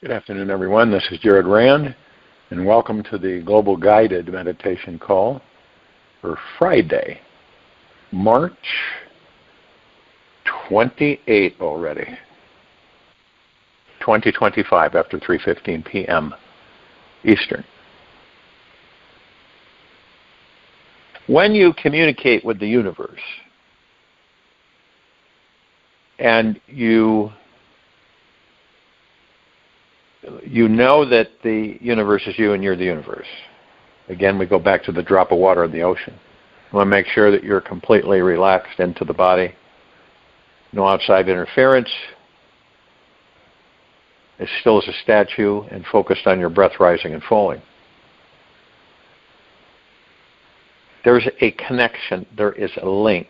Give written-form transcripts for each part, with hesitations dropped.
Good afternoon, everyone. This is Jared Rand, and welcome to the Global Guided Meditation Call for Friday, March 28 already, 2025, after 3:15 p.m. Eastern. When you communicate with the universe, and you know that the universe is you and you're the universe. Again, we go back to the drop of water in the ocean. You want to make sure that you're completely relaxed into the body. No outside interference. As still as a statue and focused on your breath rising and falling. There's a connection. There is a link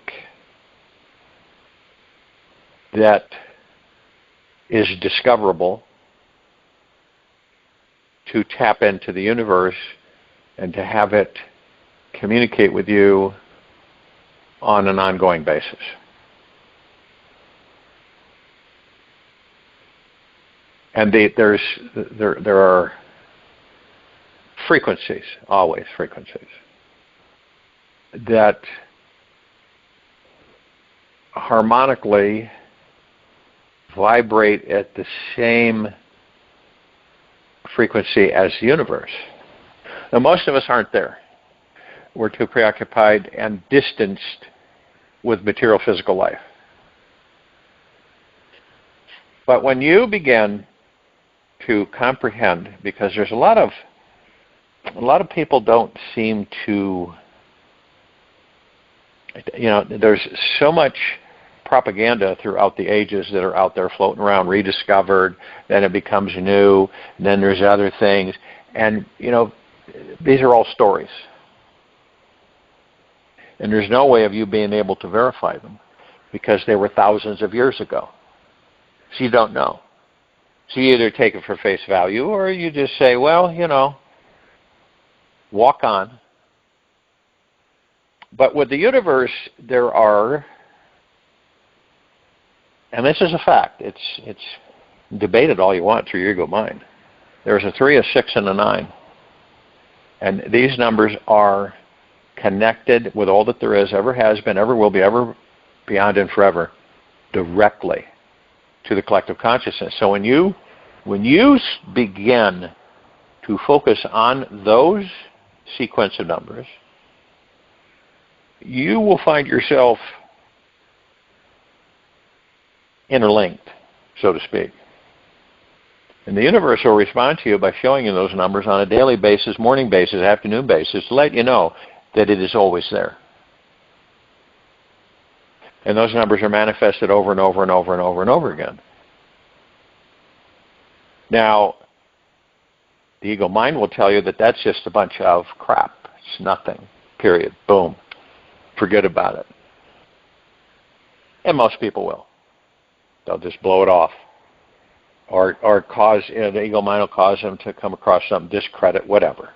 that is discoverable to tap into the universe and to have it communicate with you on an ongoing basis. And there are frequencies, always frequencies, that harmonically vibrate at the same frequency as the universe. Now, most of us aren't there. We're too preoccupied and distanced with material physical life. But when you begin to comprehend, because there's a lot of people don't seem to, there's so much propaganda throughout the ages that are out there floating around, rediscovered, then it becomes new, and then there's other things. And, these are all stories. And there's no way of you being able to verify them because they were thousands of years ago. So you don't know. So you either take it for face value or you just say, well, walk on. But with the universe, there are, and this is a fact, it's debated all you want through your ego mind. There's a 3, a 6, and a 9. And these numbers are connected with all that there is, ever has been, ever will be, ever beyond and forever, directly to the collective consciousness. So when you begin to focus on those sequence of numbers, you will find yourself interlinked, so to speak. And the universe will respond to you by showing you those numbers on a daily basis, morning basis, afternoon basis, to let you know that it is always there. And those numbers are manifested over and over and over and over and over again. Now, the ego mind will tell you that that's just a bunch of crap. It's nothing. Period. Boom. Forget about it. And most people will. They'll just blow it off. Or cause, the ego mind will cause them to come across some discredit, whatever.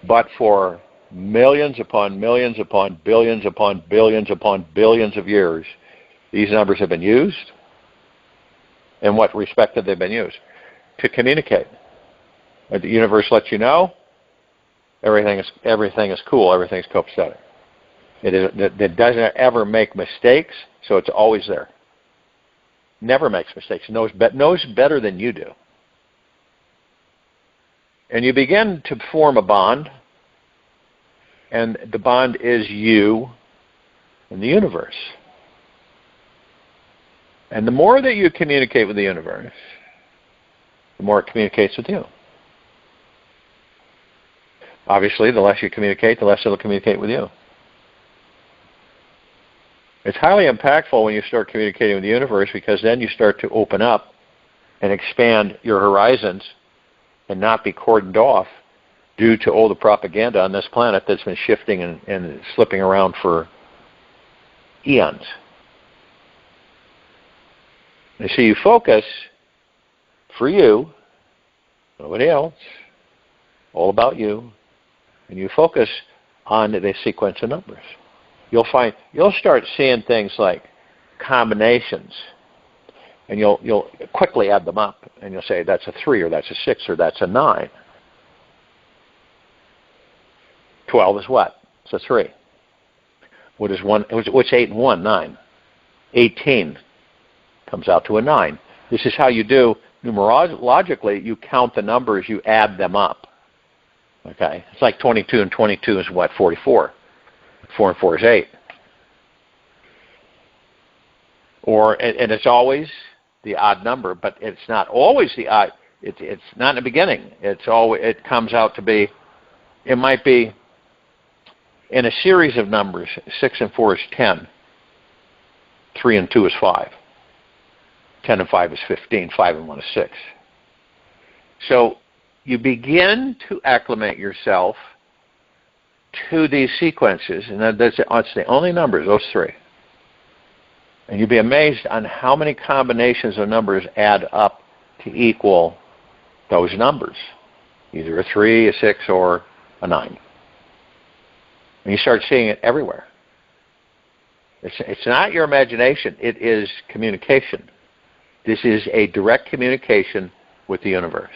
But for millions upon millions upon billions upon billions upon billions of years, these numbers have been used. In what respect have they been used? To communicate. The universe lets you know everything is cool, everything's copacetic. It doesn't ever make mistakes, so it's always there. Never makes mistakes, knows better than you do. And you begin to form a bond, and the bond is you and the universe. And the more that you communicate with the universe, the more it communicates with you. Obviously, the less you communicate, the less it'll communicate with you. It's highly impactful when you start communicating with the universe because then you start to open up and expand your horizons and not be cordoned off due to all the propaganda on this planet that's been shifting and slipping around for eons. And so you focus for you, nobody else, all about you, and you focus on the sequence of numbers. You'll start seeing things like combinations And you'll quickly add them up, and you'll say that's a 3, or that's a 6, or that's a 9. 12 is what? It's a 3. What is 1? What's 8 and 1? 9. 18 comes out to a 9. This is how you do numerologically. You count the numbers, you add them up. Okay, it's like 22 and 22 is what? 44. 4 and 4 is 8. And it's always the odd number, but it's not always the odd. It's not in the beginning. It comes out to be. It might be in a series of numbers. 6 and 4 is 10. 3 and 2 is 5. 10 and 5 is 15. 5 and 1 is 6. So you begin to acclimate yourself to these sequences, and that's the only numbers, those 3. And you'd be amazed on how many combinations of numbers add up to equal those numbers, either a 3, a 6, or a 9. And you start seeing it everywhere. It's not your imagination. It is communication. This is a direct communication with the universe.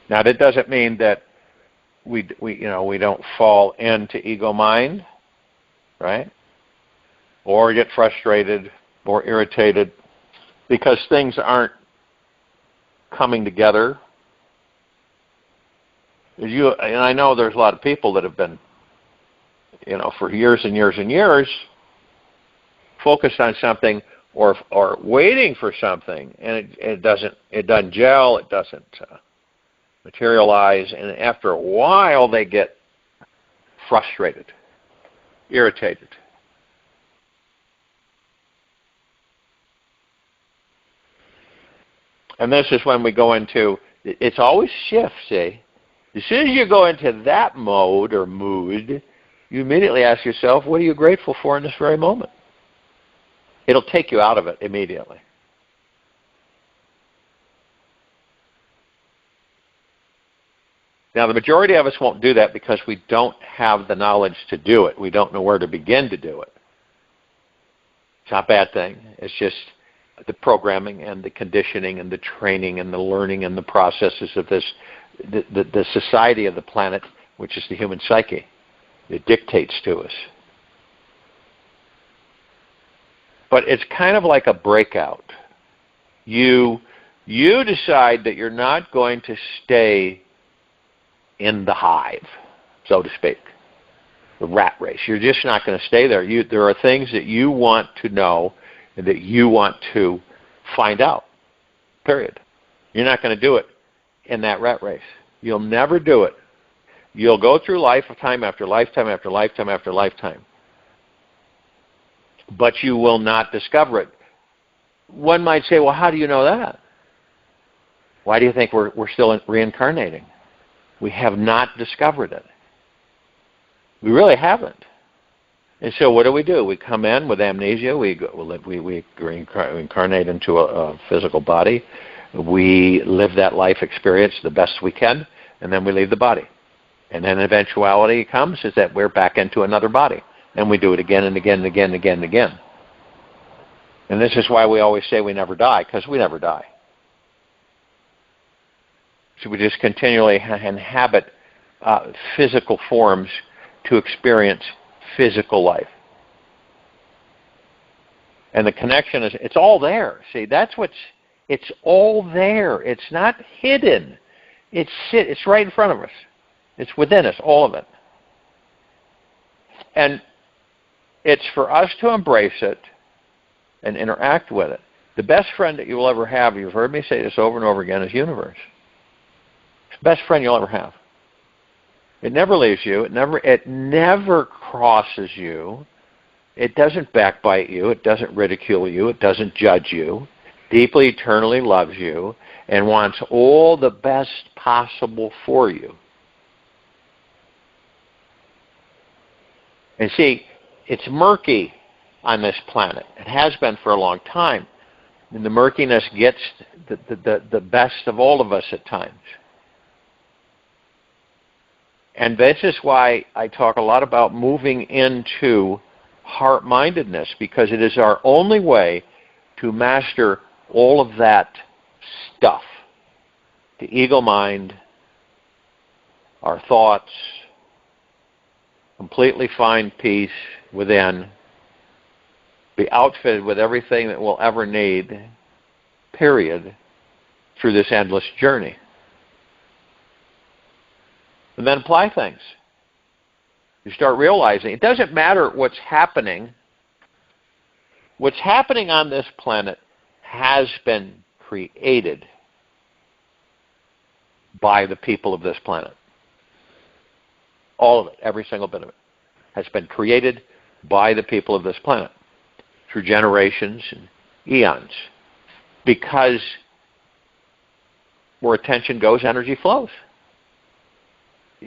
Now, that doesn't mean that we don't fall into ego mind, right? Or get frustrated or irritated because things aren't coming together. And I know there's a lot of people that have been, for years and years and years, focused on something or waiting for something, and it doesn't gel, it doesn't materialize, and after a while they get frustrated, irritated. And this is when we go into, it's always shifts, see? As soon as you go into that mode or mood, you immediately ask yourself, what are you grateful for in this very moment? It'll take you out of it immediately. Now, the majority of us won't do that because we don't have the knowledge to do it. We don't know where to begin to do it. It's not a bad thing. It's just the programming and the conditioning and the training and the learning and the processes of this, the society of the planet, which is the human psyche. It dictates to us. But it's kind of like a breakout. You decide that you're not going to stay in the hive, so to speak, the rat race. You're just not going to stay there. There are things that you want to know and that you want to find out, period. You're not going to do it in that rat race. You'll never do it. You'll go through lifetime after lifetime after lifetime after lifetime. But you will not discover it. One might say, well, how do you know that? Why do you think we're still reincarnating? We have not discovered it. We really haven't. And so what do? We come in with amnesia. We reincarnate into a physical body. We live that life experience the best we can, and then we leave the body. And then eventuality comes is that we're back into another body. And we do it again and again and again and again and again. And this is why we always say we never die, because we never die. So we just continually inhabit physical forms to experience physical life. And the connection is, it's all there. See, it's all there. It's not hidden. It's right in front of us. It's within us, all of it. And it's for us to embrace it and interact with it. The best friend that you will ever have, you've heard me say this over and over again, is universe. It's the best friend you'll ever have. It never leaves you. It never crosses you. It doesn't backbite you. It doesn't ridicule you. It doesn't judge you. Deeply, eternally loves you and wants all the best possible for you. And see, it's murky on this planet. It has been for a long time. And the murkiness gets the best of all of us at times. And this is why I talk a lot about moving into heart-mindedness, because it is our only way to master all of that stuff. The ego mind, our thoughts, completely find peace within, be outfitted with everything that we'll ever need, period, through this endless journey. And then apply things. You start realizing it doesn't matter what's happening. What's happening on this planet has been created by the people of this planet. All of it, every single bit of it, has been created by the people of this planet through generations and eons. Because where attention goes, energy flows.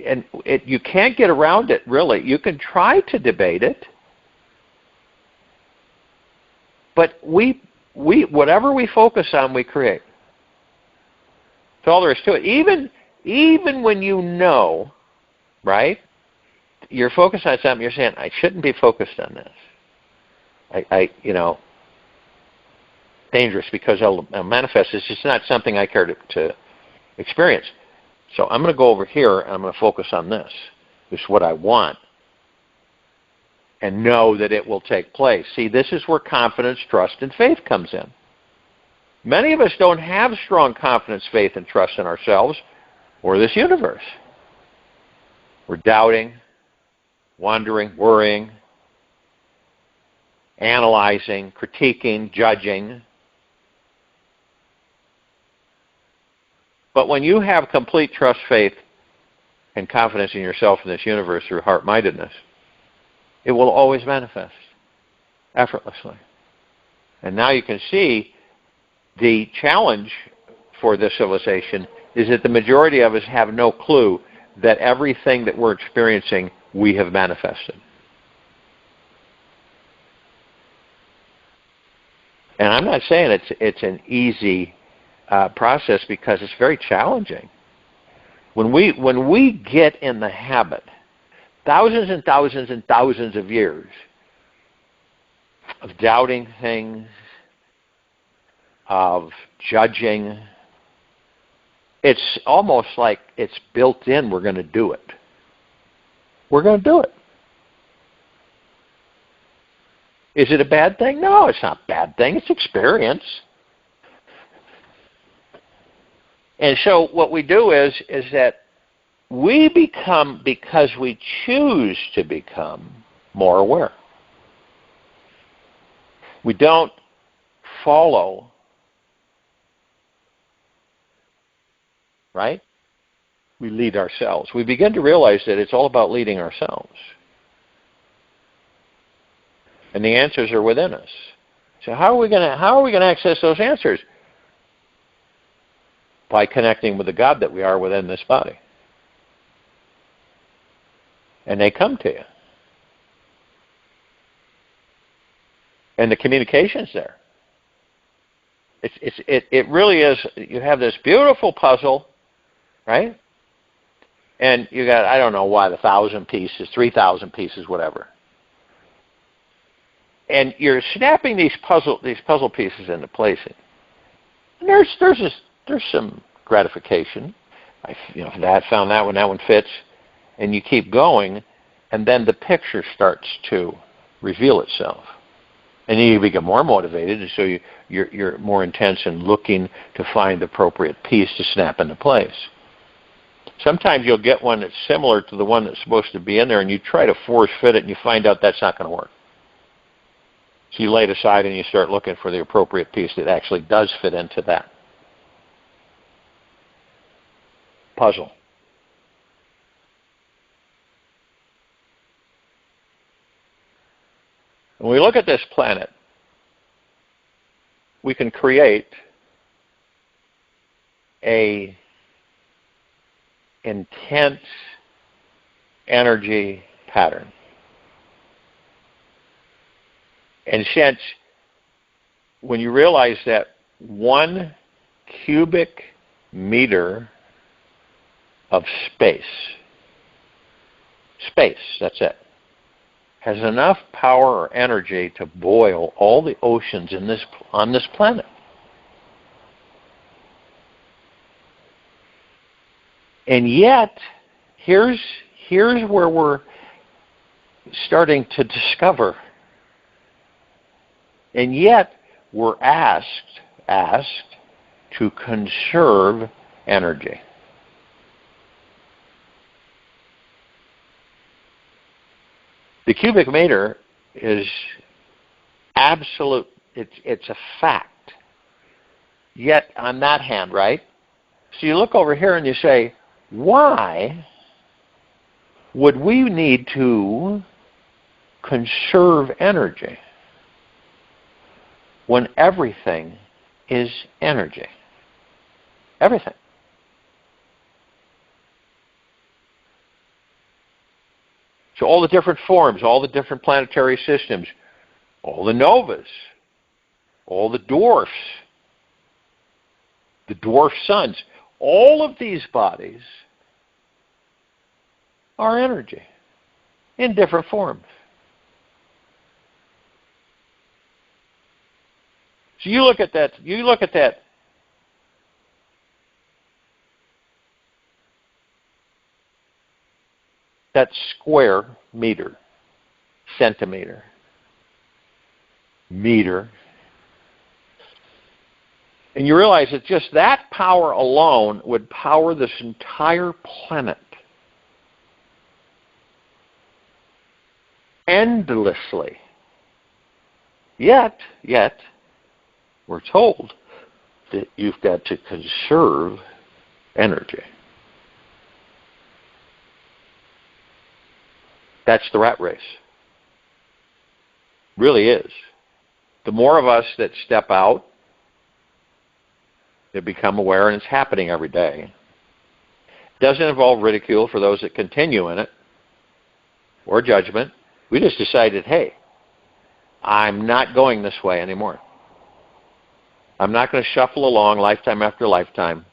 And you can't get around it, really. You can try to debate it, but whatever we focus on, we create. That's all there is to it. Even when you know, right, you're focused on something, you're saying, I shouldn't be focused on this. Dangerous, because I'll manifest. It's just not something I care to experience. So I'm going to go over here and I'm going to focus on this. This is what I want. And know that it will take place. See, this is where confidence, trust, and faith comes in. Many of us don't have strong confidence, faith, and trust in ourselves or this universe. We're doubting, wondering, worrying, analyzing, critiquing, judging. But when you have complete trust, faith, and confidence in yourself and this universe through heart-mindedness, it will always manifest effortlessly. And now you can see the challenge for this civilization is that the majority of us have no clue that everything that we're experiencing, we have manifested. And I'm not saying it's an easy process, because it's very challenging. When we get in the habit, thousands and thousands and thousands of years of doubting things, of judging, it's almost like it's built in. We're going to do it. We're going to do it. Is it a bad thing? No, it's not a bad thing. It's experience. And so what we do is that we become, because we choose to become, more aware. We don't follow, right? We lead ourselves. We begin to realize that it's all about leading ourselves. And the answers are within us. So how are we going to access those answers? By connecting with the God that we are within this body. And they come to you. And the communication's there. It really is. You have this beautiful puzzle, right? And you got, I don't know why, 1,000 pieces, 3,000 pieces, whatever. And you're snapping these puzzle pieces into place. And there's some gratification. I found that one fits, and you keep going, and then the picture starts to reveal itself, and then you become more motivated, and so you're more intense in looking to find the appropriate piece to snap into place. Sometimes you'll get one that's similar to the one that's supposed to be in there, and you try to force fit it, and you find out that's not going to work. So you lay it aside and you start looking for the appropriate piece that actually does fit into that puzzle. When we look at this planet, we can create a intense energy pattern. And since when you realize that 1 cubic meter of space, that's it, has enough power or energy to boil all the oceans on this planet. And yet, here's where we're starting to discover. And yet, we're asked to conserve energy. The cubic meter is absolute, it's a fact. Yet, on that hand, right? So you look over here and you say, why would we need to conserve energy when everything is energy? Everything. So all the different forms, all the different planetary systems, all the novas, all the dwarf suns, all of these bodies are energy in different forms. So you look at that square meter, centimeter, meter, and you realize that just that power alone would power this entire planet endlessly. Yet, we're told that you've got to conserve energy. That's the rat race. Really is. The more of us that step out, that become aware, and it's happening every day. It doesn't involve ridicule for those that continue in it, or judgment. We just decided, hey, I'm not going this way anymore. I'm not going to shuffle along lifetime after lifetime,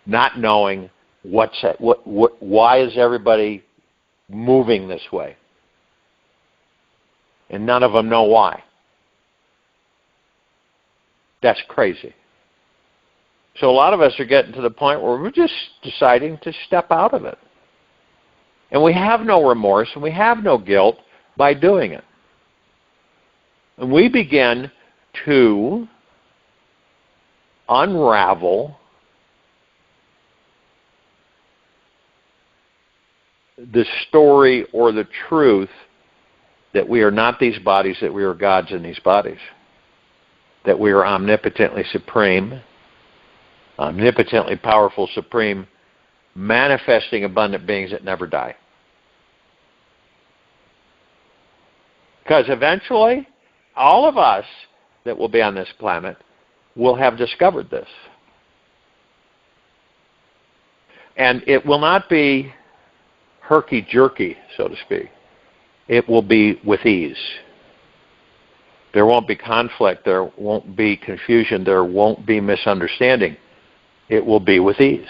not knowing why is everybody moving this way. And none of them know why. That's crazy. So a lot of us are getting to the point where we're just deciding to step out of it. And we have no remorse and we have no guilt by doing it. And we begin to unravel the story or the truth that we are not these bodies, that we are gods in these bodies, that we are omnipotently supreme, omnipotently powerful, supreme, manifesting abundant beings that never die. Because eventually, all of us that will be on this planet will have discovered this. And it will not be herky-jerky, so to speak. It will be with ease. There won't be conflict. There won't be confusion. There won't be misunderstanding. It will be with ease.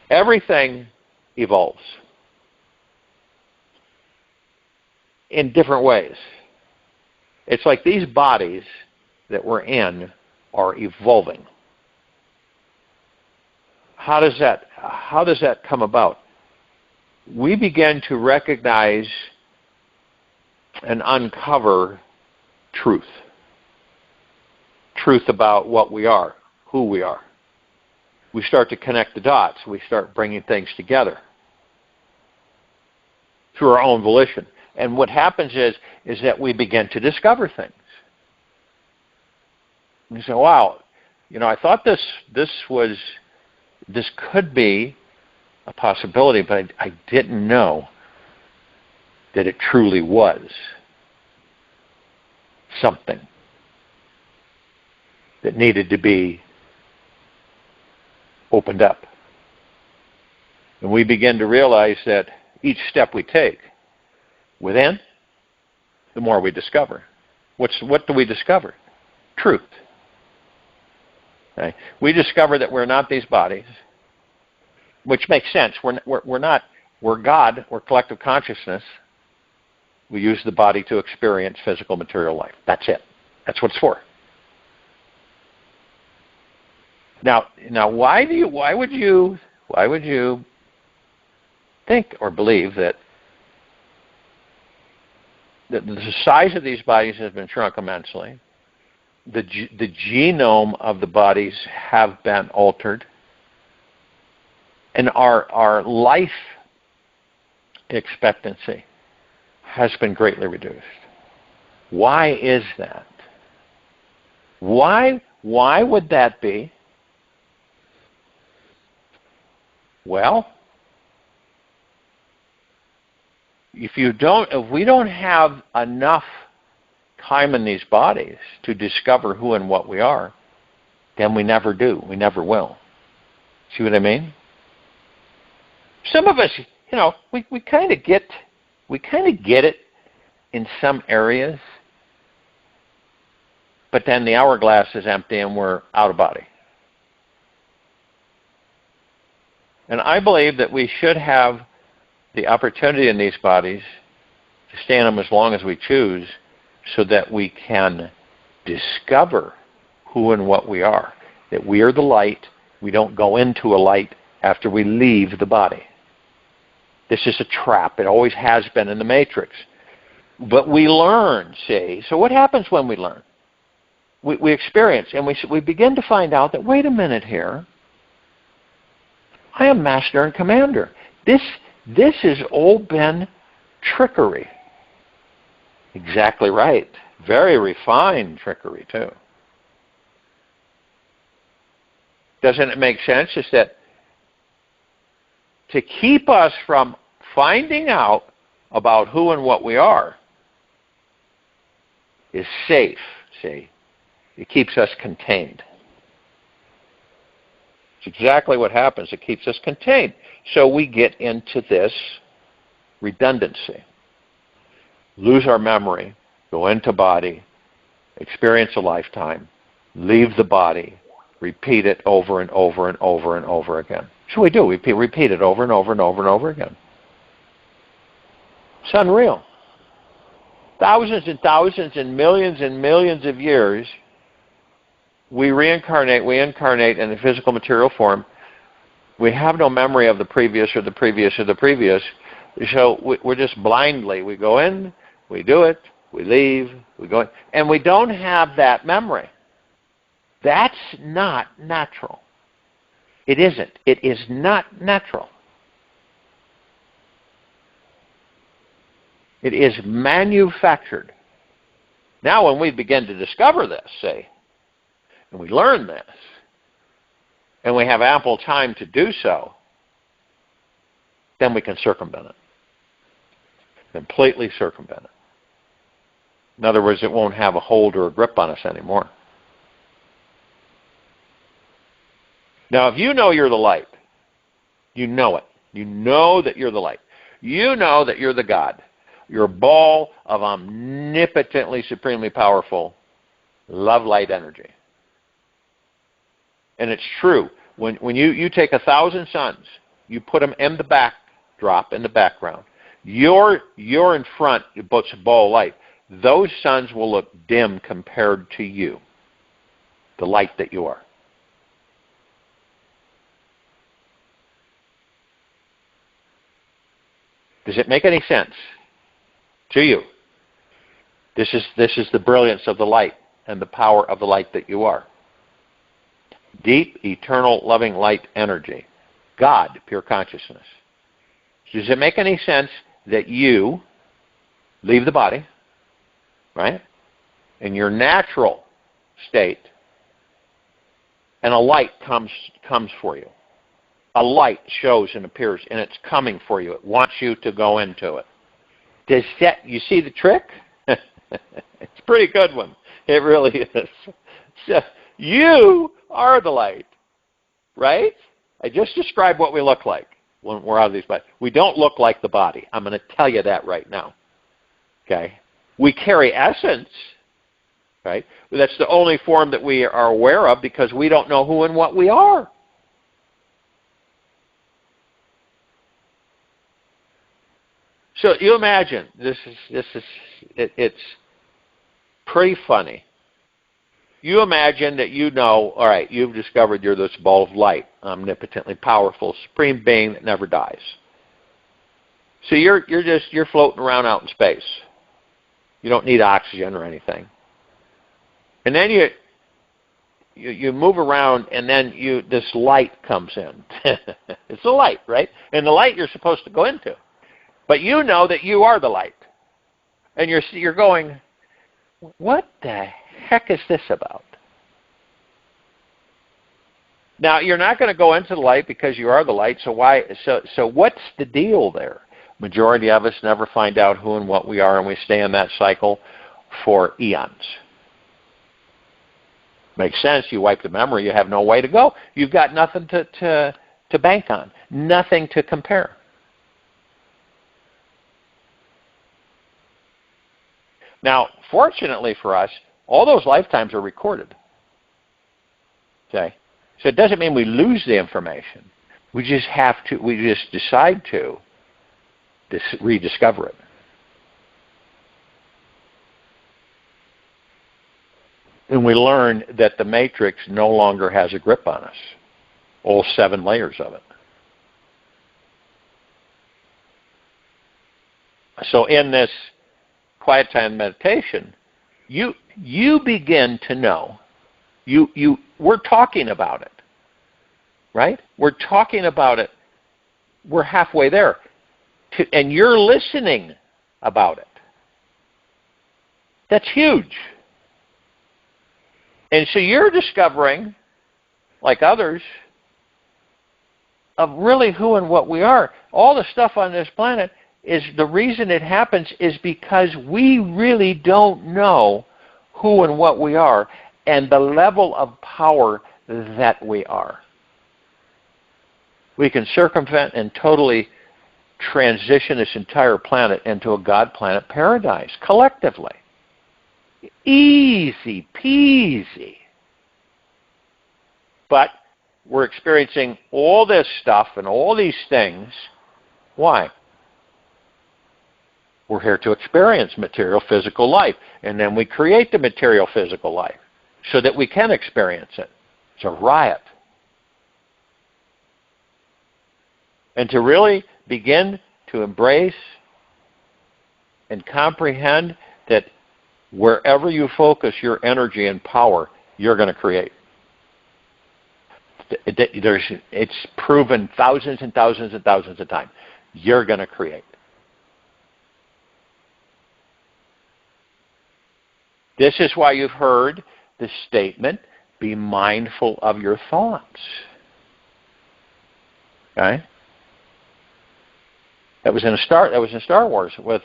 Everything evolves in different ways. It's like these bodies that we're in are evolving. How does that come about? We begin to recognize and uncover truth. Truth about what we are, who we are. We start to connect the dots. We start bringing things together through our own volition. And what happens is that we begin to discover things. You say, wow, I thought this could be a possibility, but I didn't know that it truly was something that needed to be opened up. And we begin to realize that each step we take within, the more we discover. What do we discover? Truth. Okay? We discover that we're not these bodies, which makes sense. We're not We're God, we're collective consciousness. We use the body to experience physical material life. That's it. That's what it's for. Now, why would you think or believe that the size of these bodies has been shrunk immensely? The genome of the bodies have been altered, and our life expectancy has been greatly reduced. Why is that? Why would that be? Well, if we don't have enough time in these bodies to discover who and what we are, then we never do. We never will. See what I mean? Some of us, we kind of get it in some areas, but then the hourglass is empty and we're out of body. And I believe that we should have the opportunity in these bodies to stay in them as long as we choose, so that we can discover who and what we are. That we are the light. We don't go into a light after we leave the body. This is a trap. It always has been in the Matrix. But we learn, see. So what happens when we learn? We experience, and we begin to find out that, wait a minute here, I am master and commander. This has all been trickery. Exactly right. Very refined trickery, too. Doesn't it make sense? Is that to keep us from finding out about who and what we are is safe, see? It keeps us contained. It's exactly what happens. It keeps us contained. So we get into this redundancy. Lose our memory, go into body, experience a lifetime, leave the body, repeat it over and over and over and over again. So we do. We repeat it over and over and over and over again. It's unreal. Thousands and thousands and millions of years, we reincarnate in the physical material form. We have no memory of the previous or the previous or the previous. So we're just blindly, we go in, we do it, we leave, we go in, and we don't have that memory. That's not natural. It isn't. It is not natural. It is manufactured. Now when we begin to discover this, say, and we learn this, and we have ample time to do so, then we can circumvent it. Completely circumvent it. In other words, it won't have a hold or a grip on us anymore. Now, if you know you're the light, you know it. You know that you're the light. You know that you're the God. You're a ball of omnipotently, supremely powerful love light energy. And it's true. When you take 1,000 suns, you put them in the backdrop, in the background. You're in front, it's a ball of light. Those suns will look dim compared to you, the light that you are. Does it make any sense to you? This is the brilliance of the light and the power of the light that you are. Deep, eternal, loving light energy. God, pure consciousness. Does it make any sense that you leave the body, right, in your natural state, and a light comes for you? A light shows and appears, and it's coming for you. It wants you to go into it. You see the trick? It's a pretty good one. It really is. So you are the light, right? I just described what we look like when we're out of these bodies. We don't look like the body. I'm going to tell you that right now. Okay? We carry essence, right? But that's the only form that we are aware of because we don't know who and what we are. So you imagine, it's pretty funny. You imagine that all right, you've discovered you're this ball of light, omnipotently powerful, supreme being that never dies. So you're floating around out in space. You don't need oxygen or anything. And then you move around, and then this light comes in. It's the light, right? And the light you're supposed to go into. But you know that you are the light. And you're going, what the heck is this about? Now, you're not going to go into the light because you are the light, so why? So what's the deal there? Majority of us never find out who and what we are, and we stay in that cycle for eons. Makes sense. You wipe the memory, you have no way to go. You've got nothing to bank on, nothing to compare. Now, fortunately for us, all those lifetimes are recorded. Okay? So it doesn't mean we lose the information. We just decide to rediscover it. And we learn that the matrix no longer has a grip on us. All 7 layers of it. So in this quiet time meditation, you begin to know. We're talking about it, right? We're talking about it. We're halfway there, and you're listening about it. That's huge. And so you're discovering, like others, of really who and what we are. All the stuff on this planet is the reason it happens is because we really don't know who and what we are and the level of power that we are. We can circumvent and totally transition this entire planet into a God planet paradise collectively. Easy peasy. But we're experiencing all this stuff and all these things. Why? We're here to experience material physical life. And then we create the material physical life so that we can experience it. It's a riot. And to really begin to embrace and comprehend that wherever you focus your energy and power, you're going to create. It's proven thousands and thousands and thousands of times. You're going to create. This is why you've heard the statement, be mindful of your thoughts. Okay? That was in Star Wars with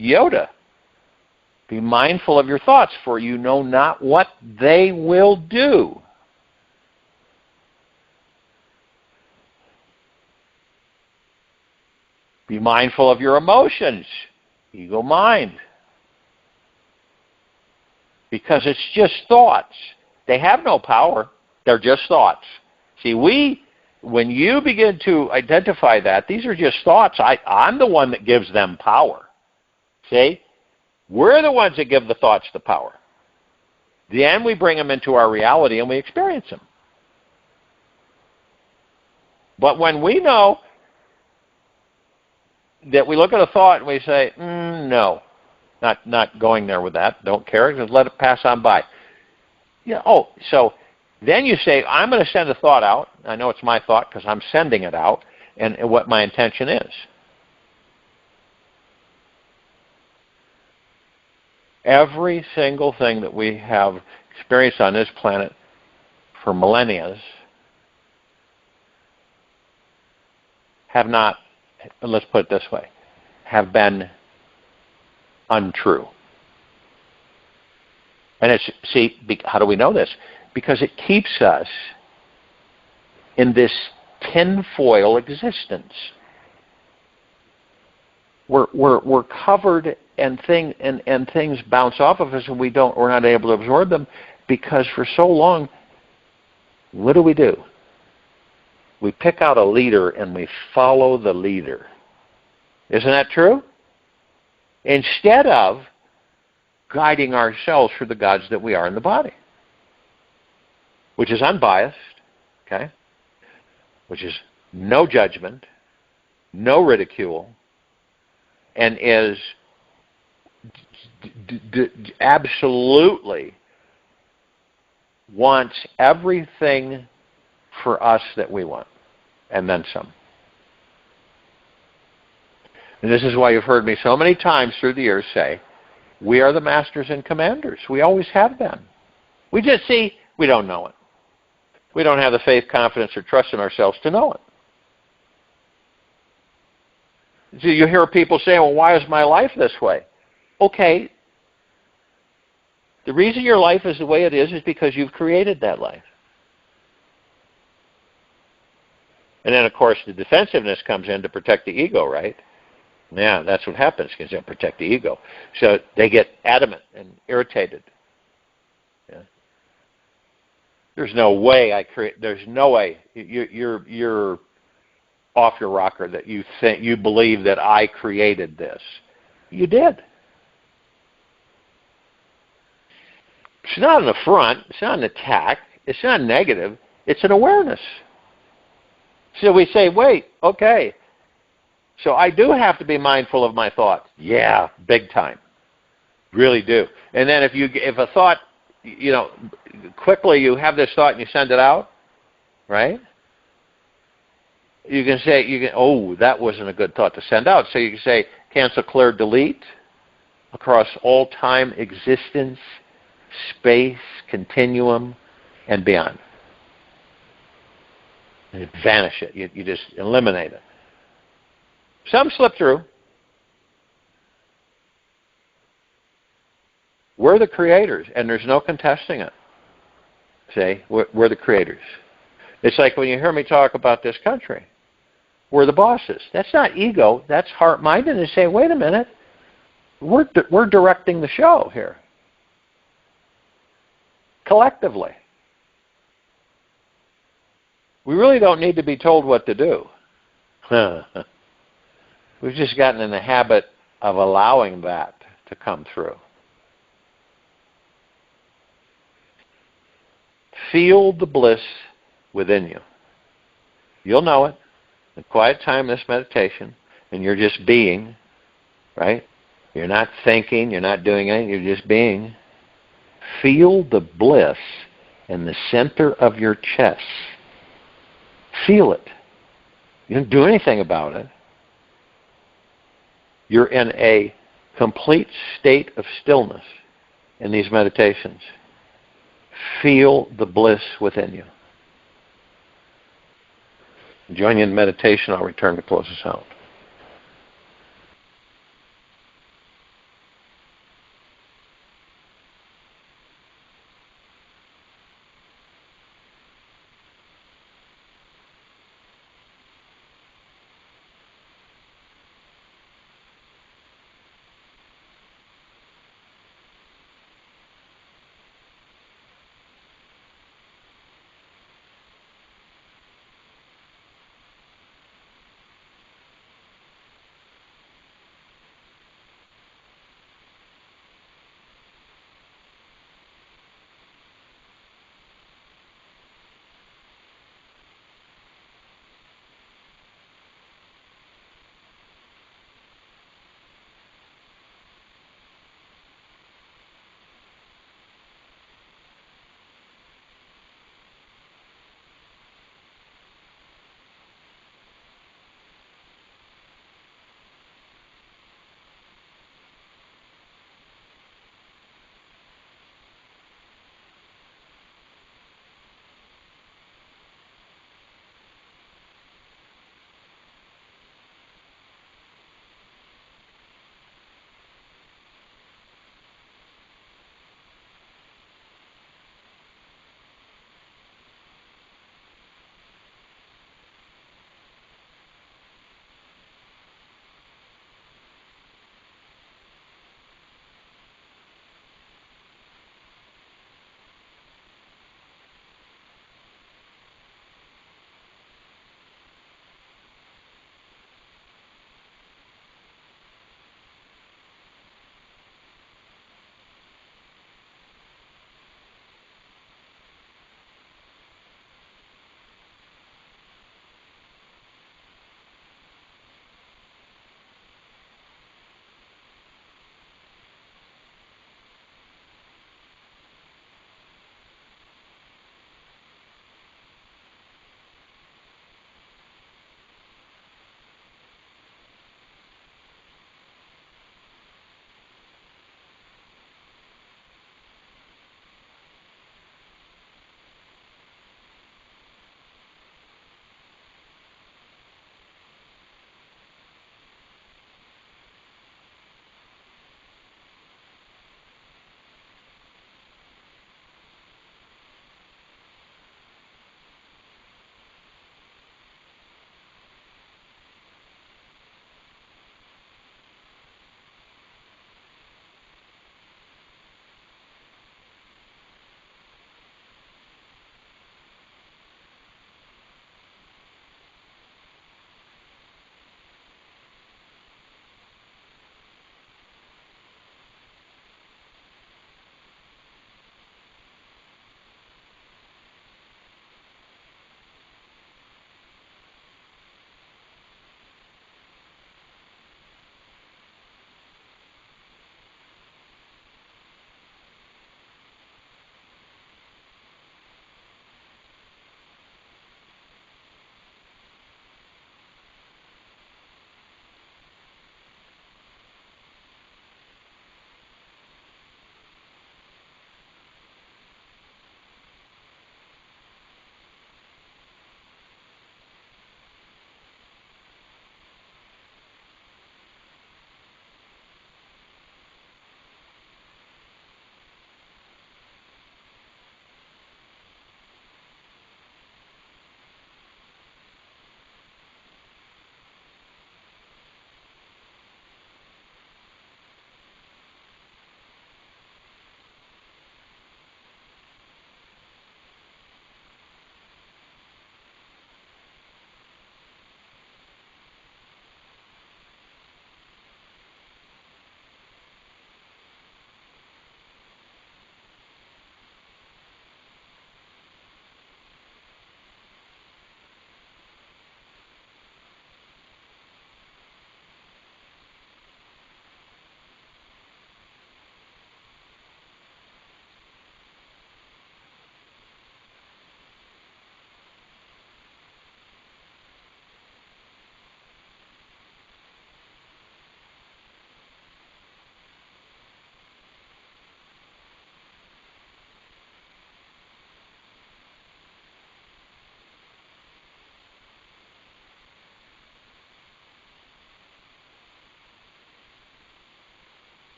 Yoda. Be mindful of your thoughts, for you know not what they will do. Be mindful of your emotions, ego mind. Because it's just thoughts. They have no power. They're just thoughts. See, when you begin to identify that, these are just thoughts. I'm the one that gives them power. See? We're the ones that give the thoughts the power. Then we bring them into our reality and we experience them. But when we know that we look at a thought and we say, no, not going there with that, don't care, just let it pass on by. Yeah. So then you say, I'm going to send a thought out. I know it's my thought because I'm sending it out and what my intention is. Every single thing that we have experienced on this planet for millennia have not, let's put it this way, have been untrue. And how do we know this? Because it keeps us in this tinfoil existence. We're covered and things bounce off of us and we're not able to absorb them because for so long, what do? We pick out a leader and we follow the leader. Isn't that true? Instead of guiding ourselves through the gods that we are in the body, which is unbiased, okay? Which is no judgment, no ridicule, and is absolutely wants everything for us that we want, and then some. And this is why you've heard me so many times through the years say, we are the masters and commanders. We always have been. We just see, we don't know it. We don't have the faith, confidence, or trust in ourselves to know it. So you hear people say, well, why is my life this way? Okay, the reason your life is the way it is because you've created that life. And then, of course, the defensiveness comes in to protect the ego, right? Yeah, that's what happens because they protect the ego. So they get adamant and irritated. Yeah. There's no way I create. There's no way you're off your rocker that you believe that I created this. You did. It's not an affront. It's not an attack. It's not negative. It's an awareness. So we say, wait, okay. So I do have to be mindful of my thoughts. Yeah, big time. Really do. And then if a thought, quickly you have this thought and you send it out, right? You can say, oh, that wasn't a good thought to send out. So you can say, cancel, clear, delete across all time, existence, space, continuum, and beyond. And vanish it. You just eliminate it. Some slip through. We're the creators, and there's no contesting it. See, we're the creators. It's like when you hear me talk about this country. We're the bosses. That's not ego. That's heart, mind, and they say, wait a minute. We're directing the show here. Collectively. We really don't need to be told what to do. We've just gotten in the habit of allowing that to come through. Feel the bliss within you. You'll know it. The quiet time of this meditation, and you're just being, right? You're not thinking, you're not doing anything, you're just being. Feel the bliss in the center of your chest. Feel it. You don't do anything about it. You're in a complete state of stillness in these meditations. Feel the bliss within you. Join you in meditation. I'll return to close us out.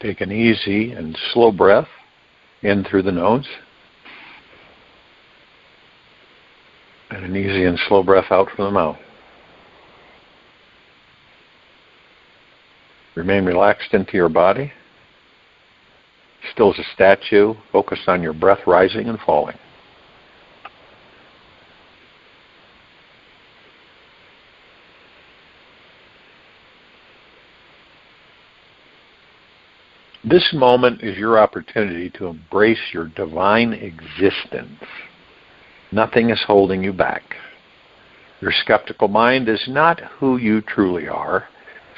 Take an easy and slow breath in through the nose, and an easy and slow breath out from the mouth. Remain relaxed into your body, still as a statue, focused on your breath rising and falling. This moment is your opportunity to embrace your divine existence. Nothing is holding you back. Your skeptical mind is not who you truly are,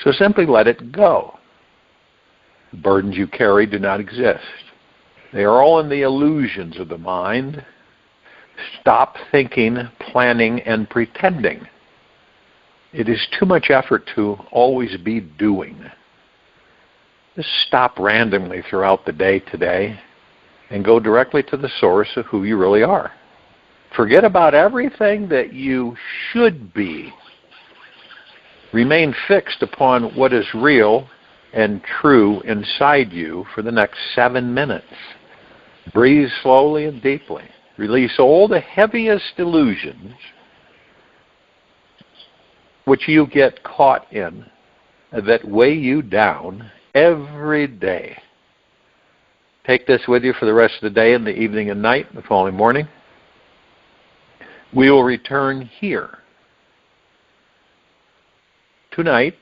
so simply let it go. The burdens you carry do not exist. They are all in the illusions of the mind. Stop thinking, planning, and pretending. It is too much effort to always be doing. Just stop randomly throughout the day today and go directly to the source of who you really are. Forget about everything that you should be. Remain fixed upon what is real and true inside you for the next 7 minutes. Breathe slowly and deeply. Release all the heaviest illusions which you get caught in that weigh you down every day. Take this with you for the rest of the day and the evening and night, the following morning. We will return here tonight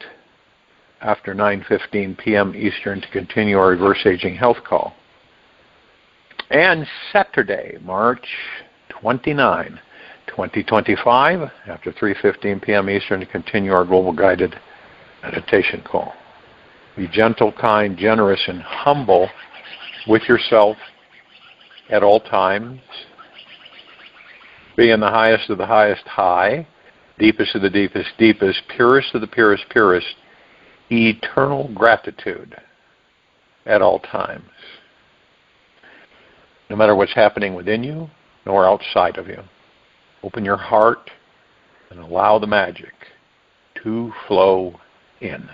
after 9:15 p.m. Eastern to continue our reverse aging health call. And Saturday, March 29, 2025, after 3:15 p.m. Eastern to continue our global guided meditation call. Be gentle, kind, generous, and humble with yourself at all times. Be in the highest of the highest high, deepest of the deepest deepest, purest of the purest purest, eternal gratitude at all times. No matter what's happening within you, nor outside of you. Open your heart and allow the magic to flow in.